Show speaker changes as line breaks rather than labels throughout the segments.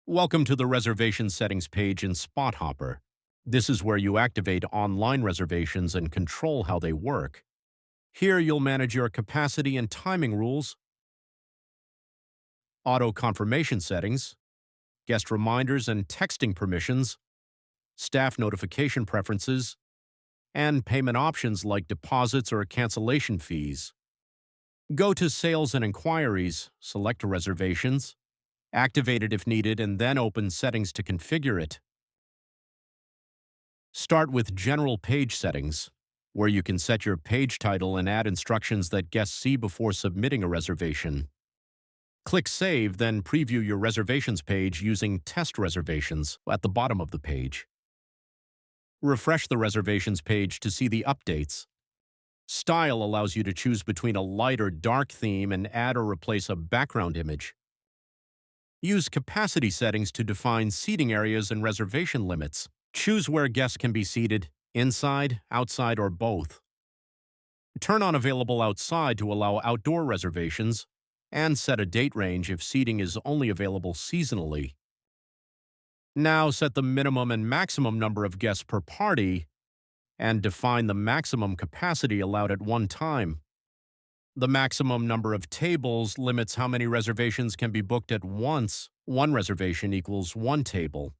Welcome to the reservation settings page in SpotHopper. This is where you activate online reservations and control how they work. Here you'll manage your capacity and timing rules, auto confirmation settings, guest reminders and texting permissions, staff notification preferences, and payment options like deposits or cancellation fees. Go to Sales and Inquiries, select Reservations, activate it if needed, and then open Settings to configure it. Start with General Page Settings, where you can set your page title and add instructions that guests see before submitting a reservation. Click Save, then preview your reservations page using Test Reservations at the bottom of the page. Refresh the reservations page to see the updates. Style allows you to choose between a light or dark theme and add or replace a background image. Use capacity settings to define seating areas and reservation limits. Choose where guests can be seated, inside, outside, or both. Turn on Available Outside to allow outdoor reservations, and set a date range if seating is only available seasonally. Now set the minimum and maximum number of guests per party, and define the maximum capacity allowed at one time. The maximum number of tables limits how many reservations can be booked at once. One reservation equals one table.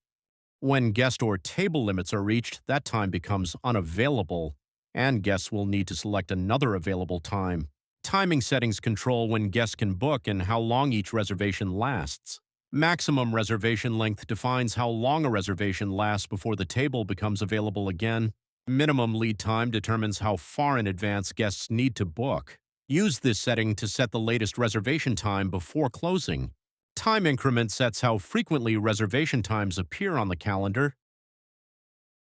When guest or table limits are reached, that time becomes unavailable, and guests will need to select another available time. Timing settings control when guests can book and how long each reservation lasts. Maximum reservation length defines how long a reservation lasts before the table becomes available again. Minimum lead time determines how far in advance guests need to book. Use this setting to set the latest reservation time before closing. Time increment sets how frequently reservation times appear on the calendar.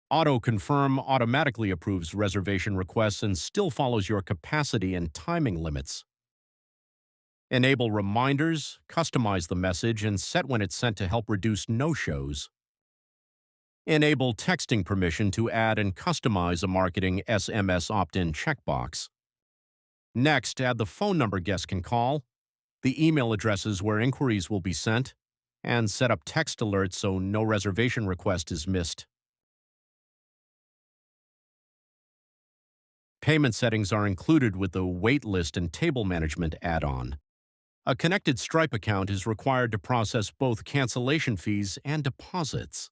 Auto Confirm automatically approves reservation requests and still follows your capacity and timing limits. Enable reminders, customize the message, and set when it's sent to help reduce no-shows. Enable texting permission to add and customize a marketing SMS opt-in checkbox. Next, add the phone number guests can call, the email addresses where inquiries will be sent, and set up text alerts so no reservation request is missed. Payment settings are included with the Waitlist and Table Management add-on. A connected Stripe account is required to process both cancellation fees and deposits.